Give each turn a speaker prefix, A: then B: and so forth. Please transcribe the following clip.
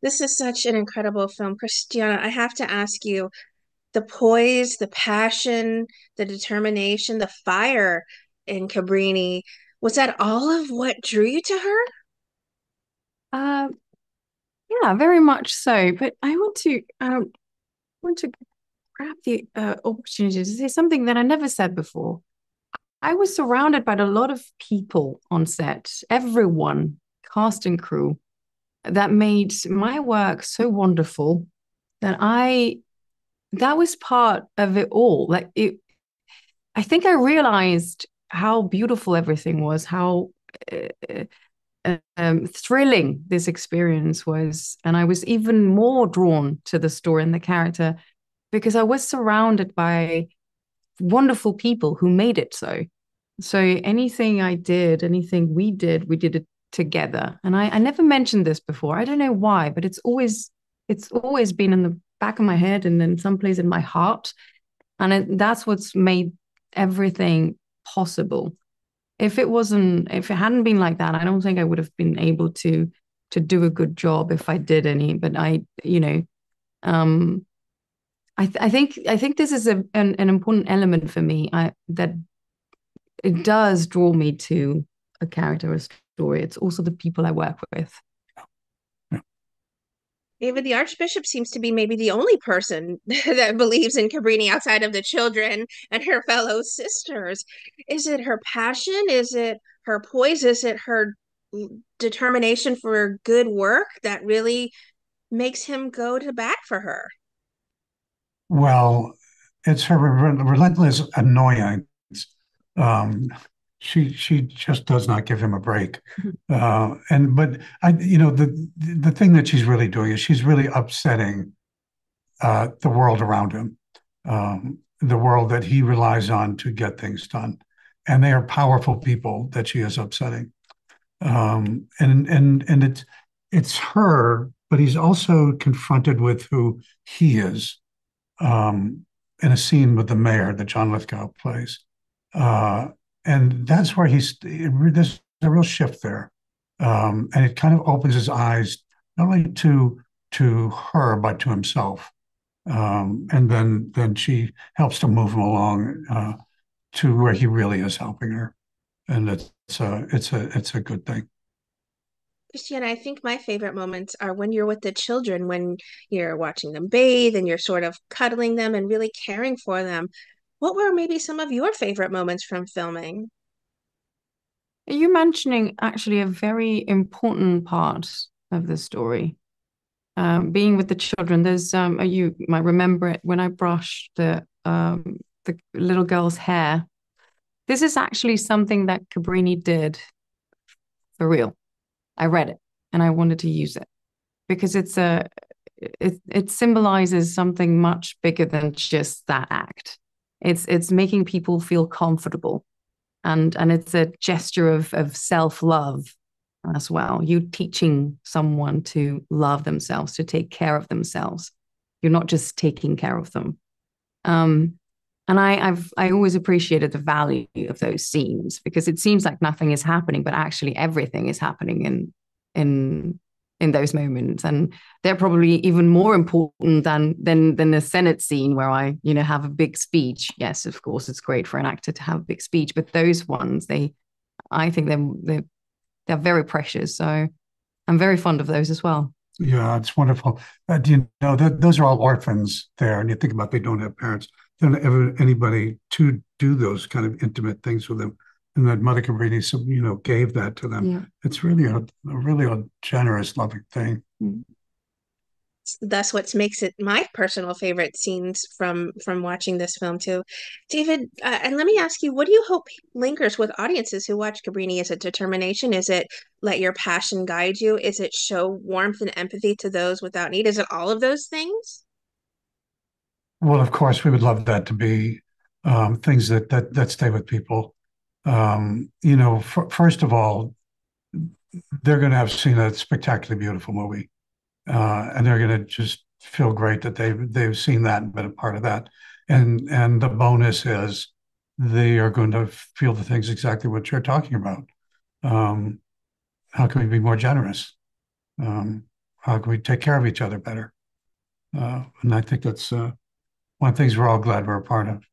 A: This is such an incredible film. Christiana, I have to ask you, the poise, the passion, the determination, the fire in Cabrini, was that all of what drew you to her?
B: Uh, yeah, very much so. But I want to grab the opportunity to say something that I never said before. I was surrounded by a lot of people on set, everyone, cast and crew, that made my work so wonderful that that was part of it all. I think I realized how beautiful everything was, how uh, thrilling this experience was. And I was even more drawn to the story and the character because I was surrounded by wonderful people who made it so. So anything I did, anything we did it together. And I never mentioned this before. I don't know why, but it's always been in the back of my head and then someplace in my heart. And that's what's made everything possible. If it hadn't been like that, I don't think I would have been able to do a good job if I did any. But um, I think this is an important element for me. That it does draw me to a character, a story. It's also the people I work with.
A: David, the Archbishop seems to be maybe the only person that believes in Cabrini outside of the children and her fellow sisters. Is it her passion? Is it her poise? Is it her determination for good work that really makes him go to bat for her?
C: Well, it's her relentless annoyance. Um, she just does not give him a break. And but the thing that she's really doing is she's really upsetting the world around him, the world that he relies on to get things done, and they are powerful people that she is upsetting. And it's her, but he's also confronted with who he is in a scene with the mayor that John Lithgow plays. Uh, and that's where there's a real shift there. And it kind of opens his eyes not only to her, but to himself. And then she helps to move him along to where he really is helping her. And it's a good thing.
A: Christiana, I think my favorite moments are when you're with the children, when you're watching them bathe and you're sort of cuddling them and really caring for them. What were maybe some of your favorite moments from filming?
B: Are you mentioning actually a very important part of the story? Being with the children. You might remember it when I brushed the little girl's hair. This is actually something that Cabrini did for real. I read it and I wanted to use it because it symbolizes something much bigger than just that act. It's making people feel comfortable and it's a gesture of self-love as well. You teaching someone to love themselves, to take care of themselves. You're not just taking care of them. Um, and I always appreciated the value of those scenes because it seems like nothing is happening, but actually everything is happening in in those moments, and they're probably even more important than the Senate scene where I have a big speech. Yes, of course, it's great for an actor to have a big speech, but those ones, I think they're very precious. So I'm very fond of those as well.
C: Yeah, it's wonderful. Do you know that those are all orphans there, and you think about they don't have parents, they don't have anybody to do those kind of intimate things with them, and that Mother Cabrini, gave that to them.
B: Yeah.
C: It's really a really a generous, loving thing.
B: Mm.
A: That's what makes it my personal favorite scenes from watching this film too. David, and let me ask you, what do you hope lingers with audiences who watch Cabrini? Is it determination? Is it let your passion guide you? Is it show warmth and empathy to those without need? Is it all of those things?
C: Well, of course, we would love that to be things that stay with people. First of all, they're going to have seen a spectacularly beautiful movie, and they're going to just feel great that they've seen that and been a part of that. And the bonus is they are going to feel the things exactly what you're talking about. Um, how can we be more generous? Um, how can we take care of each other better? And I think that's one of the things we're all glad we're a part of.